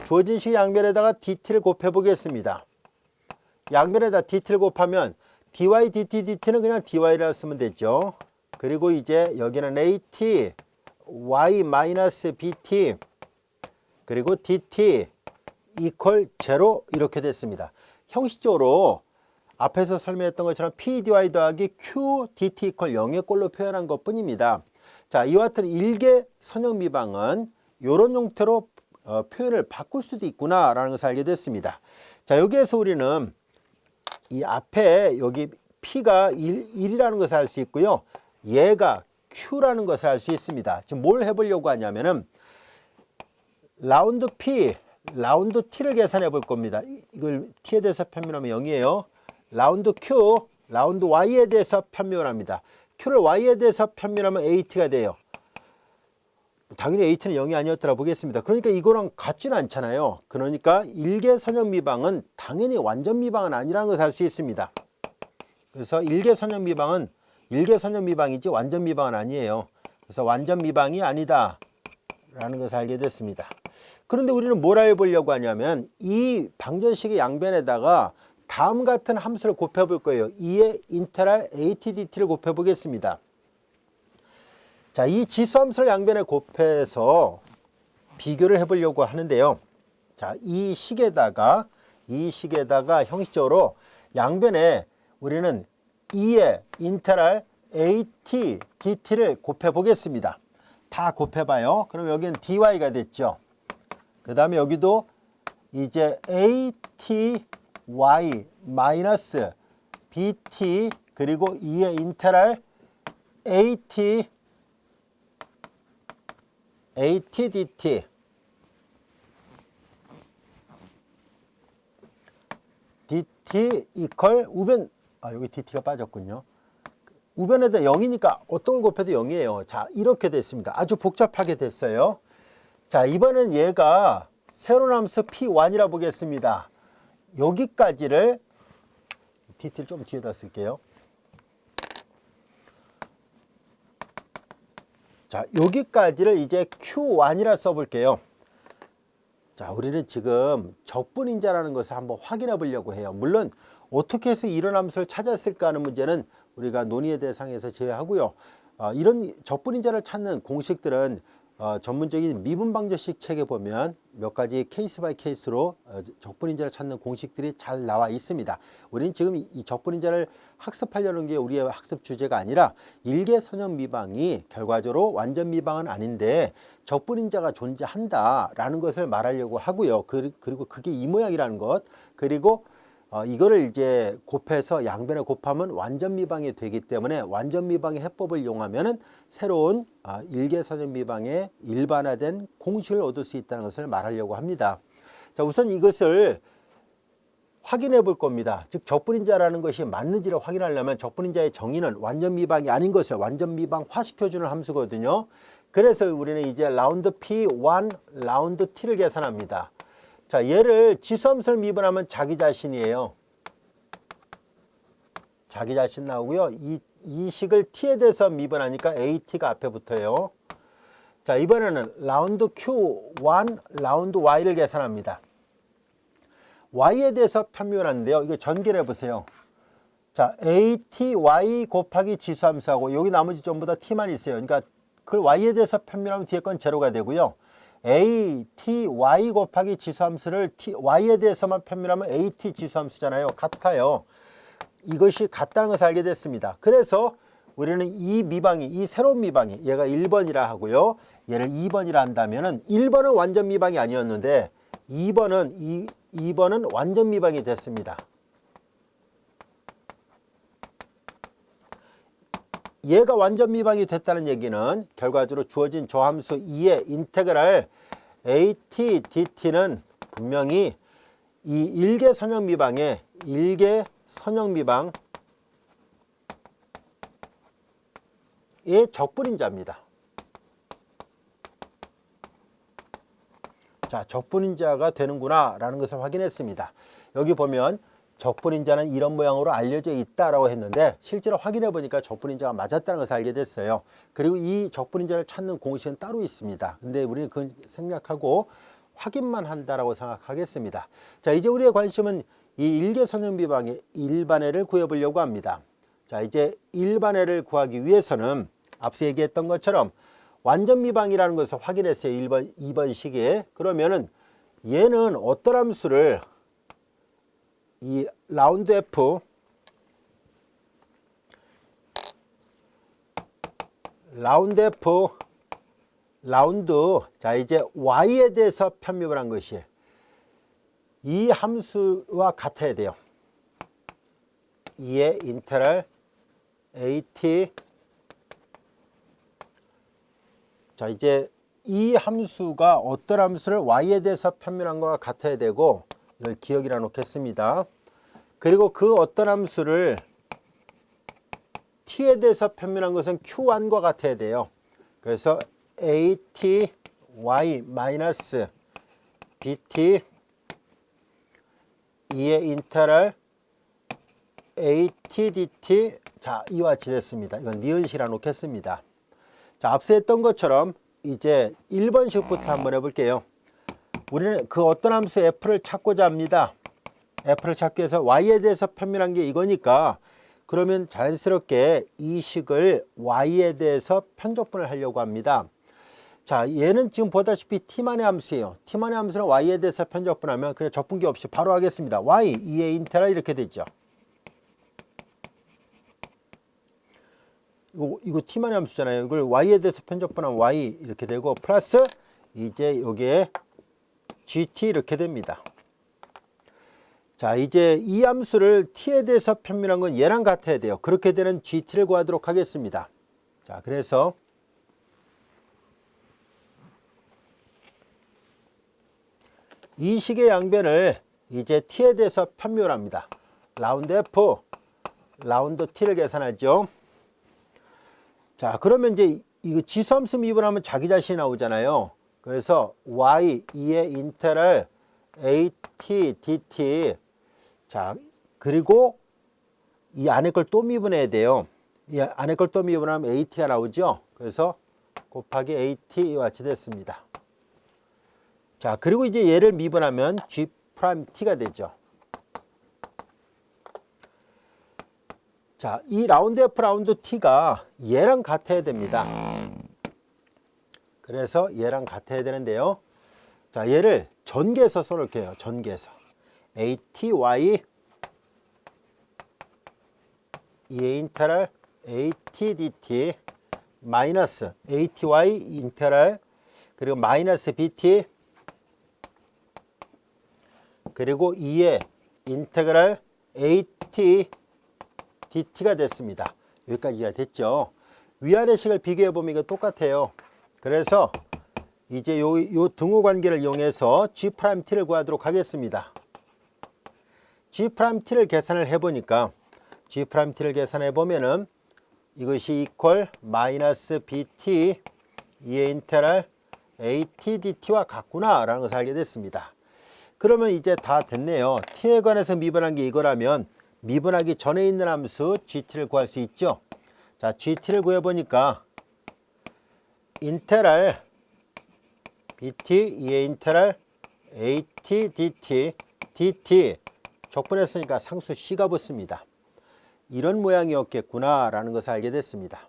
주어진 식 양변에다가 dt를 곱해 보겠습니다. 양변에다 dt를 곱하면 dy dt dt는 그냥 dy라고 쓰면 되죠. 그리고 이제 여기는 at y 마이너스 bt 그리고 dt 이퀄 0 이렇게 됐습니다. 형식적으로 앞에서 설명했던 것처럼 p dy 더하기 q dt 이퀄 0의 꼴로 표현한 것 뿐입니다. 자, 이와 같은 일개 선형 미방은 이런 형태로 표현을 바꿀 수도 있구나 라는 것을 알게 됐습니다. 자, 여기에서 우리는 이 앞에 여기 p가 1이라는 것을 알 수 있고요. 얘가 q라는 것을 알 수 있습니다. 지금 뭘 해보려고 하냐면은 라운드 p, 라운드 t를 계산해 볼 겁니다. 이걸 t에 대해서 편미하면 0이에요. 라운드 q, 라운드 y에 대해서 편미합니다. q를 y에 대해서 편미하면 at가 돼요. 당연히 at는 0이 아니었더라 보겠습니다. 그러니까 이거랑 같지는 않잖아요. 그러니까 일개 선형 미방은 당연히 완전 미방은 아니라는 것을 알 수 있습니다. 그래서 일개 선형 미방은 일개 선형 미방이지 완전 미방은 아니에요. 그래서 완전 미방이 아니다 라는 것을 알게 됐습니다. 그런데 우리는 뭘 해보려고 하냐면 이 방정식의 양변에다가 다음 같은 함수를 곱해 볼 거예요. 2의 인테그랄 ATDT를 곱해 보겠습니다. 자, 이 지수함수를 양변에 곱해서 비교를 해 보려고 하는데요. 자, 이 식에다가 형식적으로 양변에 우리는 2의 인테그랄 ATDT를 곱해 보겠습니다. 다 곱해 봐요. 그럼 여기는 dy가 됐죠. 그 다음에 여기도 이제 ATY 마이너스 BT 그리고 2의 인테그랄 ATDT DT 이퀄 우변 여기 DT가 빠졌군요. 우변에다 0이니까 어떤 걸 곱해도 0이에요. 자, 이렇게 됐습니다. 아주 복잡하게 됐어요. 자, 이번엔 얘가 새로운 함수 P1이라 보겠습니다. 여기까지를 DT를 좀 뒤에다 쓸게요. 자, 여기까지를 이제 Q1이라 써볼게요. 자, 우리는 지금 적분인자라는 것을 한번 확인해 보려고 해요. 물론 어떻게 해서 이런 함수를 찾았을까 하는 문제는 우리가 논의의 대상에서 제외하고요. 이런 적분인자를 찾는 공식들은 전문적인 미분 방정식 책에 보면 몇 가지 케이스 바이 케이스로 적분인자를 찾는 공식들이 잘 나와 있습니다. 우리는 지금 이 적분인자를 학습하려는 게 우리의 학습 주제가 아니라 일개 선형 미방이 결과적으로 완전 미방은 아닌데 적분인자가 존재한다라는 것을 말하려고 하고요. 그리고 그게 이 모양이라는 것, 그리고 이거를 이제 곱해서 양변에 곱하면 완전 미방이 되기 때문에 완전 미방의 해법을 이용하면은 새로운 일개 선형 미방의 일반화된 공식을 얻을 수 있다는 것을 말하려고 합니다. 자, 우선 이것을 확인해 볼 겁니다. 즉 적분인자라는 것이 맞는지를 확인하려면 적분인자의 정의는 완전 미방이 아닌 것을 완전 미방화 시켜주는 함수거든요. 그래서 우리는 이제 라운드 P1, 라운드 T를 계산합니다. 자, 얘를 지수함수를 미분하면 자기 자신이에요. 자기 자신 나오고요. 이 식을 t에 대해서 미분하니까 at가 앞에 붙어요. 자, 이번에는 라운드 Q1 라운드 Y를 계산합니다. Y에 대해서 편묘하는데요. 이거 전개를 해보세요. 자, ATY 곱하기 지수함수하고 여기 나머지 전부 다 T만 있어요. 그러니까 그걸 Y에 대해서 편묘하면 뒤에 건 제로가 되고요. ATY 곱하기 지수함수를 Y에 대해서만 편묘하면 AT 지수함수잖아요. 같아요. 이것이 같다는 것을 알게 됐습니다. 그래서 우리는 이 새로운 미방이 얘가 1번이라 하고요. 얘를 2번이라 한다면은 1번은 완전 미방이 아니었는데 2번은 완전 미방이 됐습니다. 얘가 완전 미방이 됐다는 얘기는 결과적으로 주어진 저 함수 2의 인테그랄 AT DT는 분명히 이 일개 선형 미방의 일개 선형 미방의 적분인자입니다. 자, 적분인자가 되는구나 라는 것을 확인했습니다. 여기 보면 적분인자는 이런 모양으로 알려져 있다라고 했는데 실제로 확인해 보니까 적분인자가 맞았다는 것을 알게 됐어요. 그리고 이 적분인자를 찾는 공식은 따로 있습니다. 근데 우리는 그건 생략하고 확인만 한다라고 생각하겠습니다. 자, 이제 우리의 관심은 이 일개 선형 미방의 일반해를 구해 보려고 합니다. 자, 이제 일반해를 구하기 위해서는 앞서 얘기했던 것처럼 완전 미방이라는 것을 확인했어요. 1번, 2번 시기에. 그러면은 얘는 어떤 함수를 이 라운드 F 자, 이제 Y에 대해서 편묘를 한 것이 이 함수와 같아야 돼요. 2의 인테그랄 AT. 자, 이제 이 함수가 어떤 함수를 Y에 대해서 편묘한 것과 같아야 되고 이걸 기억이라 놓겠습니다. 그리고 그 어떤 함수를 T에 대해서 편묘한 것은 Q1과 같아야 돼요. 그래서 AT Y 마이너스 BT 2의 인테그랄 AT DT. 자, 이와 같이 됐습니다. 이건 니은시라 놓겠습니다. 자, 앞서 했던 것처럼 이제 1번식부터 한번 해볼게요. 우리는 그 어떤 함수 F를 찾고자 합니다. F를 찾기 위해서 Y에 대해서 편밀한 게 이거니까 그러면 자연스럽게 이 식을 Y에 대해서 편적분을 하려고 합니다. 자, 얘는 지금 보다시피 T만의 함수예요. T만의 함수는 Y에 대해서 편적분하면 그냥 적분기 없이 바로 하겠습니다. Y 2의 인테그랄 이렇게 되죠. 이거 T만의 함수잖아요. 이걸 Y에 대해서 편적분하면 Y 이렇게 되고 플러스 이제 여기에 GT 이렇게 됩니다. 자, 이제 이 함수를 T에 대해서 편밀한 건 얘랑 같아야 돼요. 그렇게 되는 GT를 구하도록 하겠습니다. 자, 그래서 이 식의 양변을 이제 T에 대해서 편묘를 합니다. 라운드 F, 라운드 T를 계산하죠. 자, 그러면 이제 이거 지수함수 미분하면 자기 자신이 나오잖아요. 그래서 Y 2의 인테그랄 AT DT. 자, 그리고 이 안에 걸 또 미분해야 돼요. 이 안에 걸 또 미분하면 AT가 나오죠. 그래서 곱하기 AT와 같이 됐습니다. 자, 그리고 이제 얘를 미분하면 G'T가 되죠. 자, 이 라운드 F 라운드 T가 얘랑 같아야 됩니다. 그래서 얘랑 같아야 되는데요. 자, 얘를 전개해서 써놓을게요. 전개해서. ATY 2의 인테그랄 AT DT 마이너스 ATY 인테그랄 그리고 마이너스 BT 그리고 2의 인테그랄 AT DT가 됐습니다. 여기까지가 됐죠. 위아래 식을 비교해 보면 이거 똑같아요. 그래서 이제 요 등호 관계를 이용해서 G'T를 구하도록 하겠습니다. G'T를 계산을 해보니까 G'T를 계산해 보면은 이것이 이퀄 마이너스 BT 2의 인테그랄 AT DT와 같구나 라는 것을 알게 됐습니다. 그러면 이제 다 됐네요. T에 관해서 미분한 게 이거라면 미분하기 전에 있는 함수 GT를 구할 수 있죠. 자, GT를 구해보니까 인테그랄 BT 2의 인테그랄 AT DT DT 적분했으니까 상수 C가 붙습니다. 이런 모양이었겠구나 라는 것을 알게 됐습니다.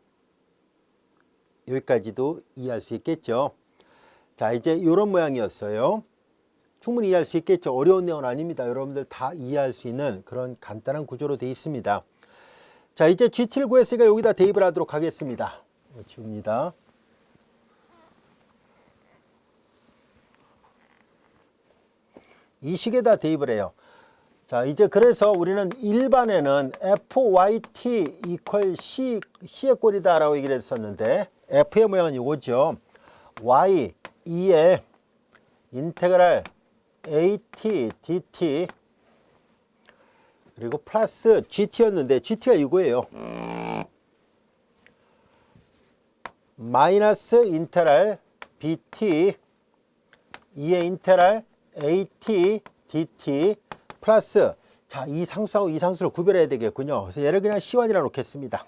여기까지도 이해할 수 있겠죠. 자, 이제 이런 모양이었어요. 충분히 이해할 수 있겠죠. 어려운 내용은 아닙니다. 여러분들 다 이해할 수 있는 그런 간단한 구조로 되어 있습니다. 자, 이제 GT를 구했으니까 여기다 대입을 하도록 하겠습니다. 지웁니다. 이 식에다 대입을 해요. 자, 이제 그래서 우리는 일반에는 FYT 이퀄 C의 꼴이다 라고 얘기를 했었는데 F의 모양은 이거죠. Y 2의 인테그랄 AT DT 그리고 플러스 GT였는데 GT가 이거예요. 마이너스 인테그랄 BT 2의 인테그랄 AT DT 플러스 자, 이 상수하고 이 상수를 구별해야 되겠군요. 그래서 얘를 그냥 C1이라 놓겠습니다.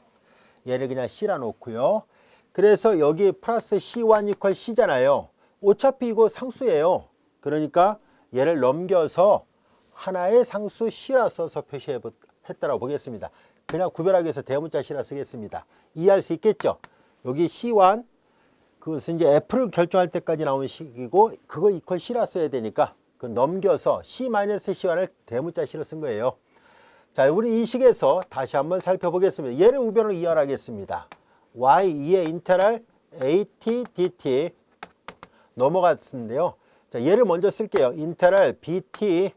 얘를 그냥 C라 놓고요. 그래서 여기 플러스 C1 이퀄 C잖아요. 어차피 이거 상수예요. 그러니까 얘를 넘겨서 하나의 상수 C라 써서 표시했다라고 보겠습니다. 그냥 구별하기 위해서 대문자 C라 쓰겠습니다. 이해할 수 있겠죠? 여기 C1 그것은 이제 F를 결정할 때까지 나온 식이고 그거 이퀄 C라 써야 되니까 그 넘겨서 C-C1을 대문자 C로 쓴 거예요. 자, 우리 이 식에서 다시 한번 살펴보겠습니다. 얘를 우변으로 이해하겠습니다. Y2의 인테그랄 AT DT 넘어갔는데요. 자, 얘를 먼저 쓸게요. 인테그랄 BT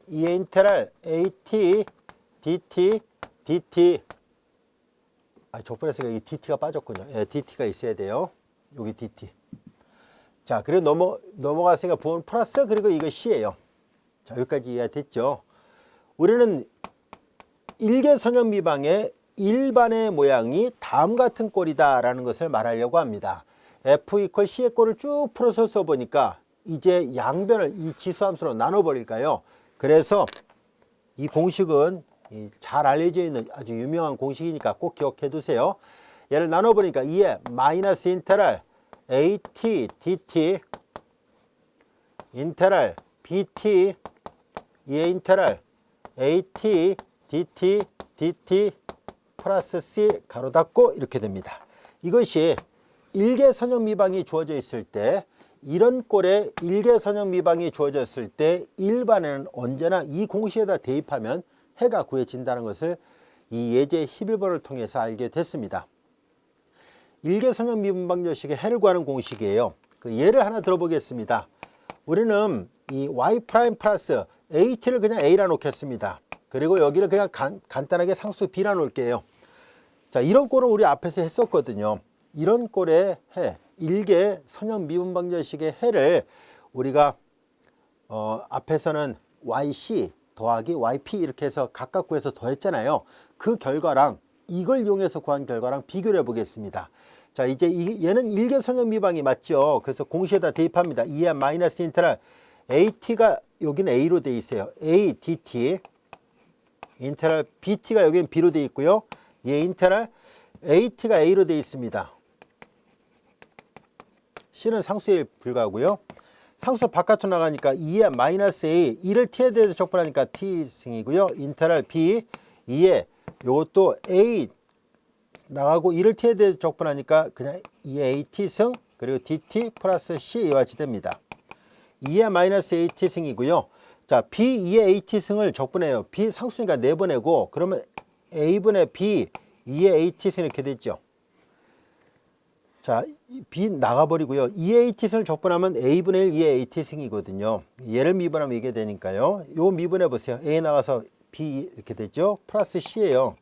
2의 인테그랄 AT DT DT 적분했으니까 여기 DT가 빠졌군요. 예, DT가 있어야 돼요. 여기 DT. 자, 그리고 넘어갔으니까 부분 플러스 그리고 이거 C예요. 자, 여기까지 이해됐죠? 우리는 일개선형 미방의 일반의 모양이 다음 같은 꼴이다 라는 것을 말하려고 합니다. F 이퀄 C의 꼴을 쭉 풀어서 써보니까 이제 양변을 이 지수함수로 나눠버릴까요? 그래서 이 공식은 잘 알려져 있는 아주 유명한 공식이니까 꼭 기억해 두세요. 얘를 나눠보니까 2의 마이너스 인테그랄 AT DT 인테그랄 BT 2의 인테그랄 AT DT DT 플러스 C 가로 닫고 이렇게 됩니다. 이것이 일개선형 미방이 주어져 있을 때 이런 꼴에 일개선형 미방이 주어졌을 때 일반에는 언제나 이 공식에다 대입하면 해가 구해진다는 것을 이 예제 11번을 통해서 알게 됐습니다. 일개선형 미분방정식의 해를 구하는 공식이에요. 그 예를 하나 들어보겠습니다. 우리는 이 y' 플러스 at를 그냥 a라 놓겠습니다. 그리고 여기를 그냥 간단하게 상수 b라 놓을게요. 자, 이런 꼴은 우리 앞에서 했었거든요. 이런 꼴의 해, 일개선형 미분방정식의 해를 우리가 앞에서는 yc 더하기 yp 이렇게 해서 각각 구해서 더했잖아요. 그 결과랑 이걸 이용해서 구한 결과랑 비교를 해보겠습니다. 자, 이제 얘는 일개선형 미방이 맞죠. 그래서 공식에다 대입합니다. 2의 마이너스 인테그랄 AT가 여기는 A로 되어 있어요. A, DT 인테그랄 BT가 여기는 B로 되어 있고요. 얘 인테그랄 AT가 A로 되어 있습니다. C는 상수에 불과하고요. 상수 바깥으로 나가니까 2의 마이너스 A 2를 T에 대해서 적분하니까 T승이고요. 인테그랄 B 2의 요것도 A 나가고 2를 T에 대해서 적분하니까 그냥 2의 AT승 그리고 DT 플러스 C 이와 같이 됩니다. 2의 마이너스 AT승이고요. 자, B 2의 AT승을 적분해요. B 상수니까 내보내고 그러면 A분의 B 2의 AT승 이렇게 됐죠. 자, B 나가버리고요. 2의 AT승을 적분하면 A분의 1 2의 AT승이거든요. 얘를 미분하면 이게 되니까요. 요 미분해 보세요. A 나가서 B 이렇게 됐죠. 플러스 C예요.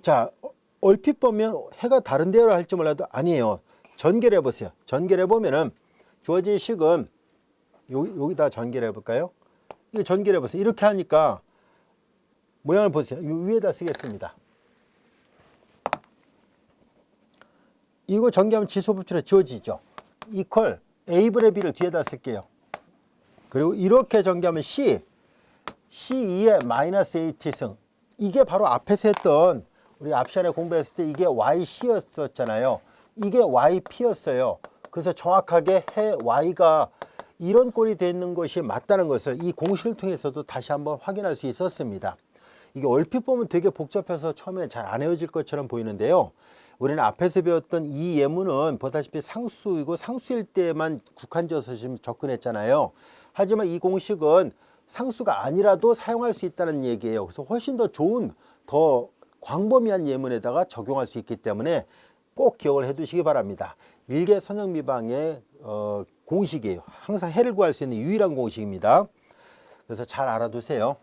자, 얼핏 보면 해가 다른 데로 할지 몰라도 아니에요. 전개를 해보세요. 전개를 해보면은 주어진 식은 여기다 전개를 해볼까요? 이거 전개를 해보세요. 이렇게 하니까 모양을 보세요. 이 위에다 쓰겠습니다. 이거 전개하면 지수법칙으로 지워지죠. 이퀄 A분의 B를 뒤에다 쓸게요. 그리고 이렇게 전개하면 C2의 마이너스 AT승. 이게 바로 앞에서 했던 우리 앞 시간에 공부했을 때 이게 YC였었잖아요. 이게 YP였어요. 그래서 정확하게 해 y가 이런 꼴이 되는 것이 맞다는 것을 이 공식을 통해서도 다시 한번 확인할 수 있었습니다. 이게 얼핏 보면 되게 복잡해서 처음에 잘 안 외워질 것처럼 보이는데요. 우리는 앞에서 배웠던 이 예문은 보다시피 상수이고 상수일 때만 국한지어서 지금 접근했잖아요. 하지만 이 공식은 상수가 아니라도 사용할 수 있다는 얘기예요. 그래서 훨씬 더 좋은, 더 광범위한 예문에다가 적용할 수 있기 때문에 꼭 기억을 해 두시기 바랍니다. 일개 선형미방의 공식이에요. 항상 해를 구할 수 있는 유일한 공식입니다. 그래서 잘 알아두세요.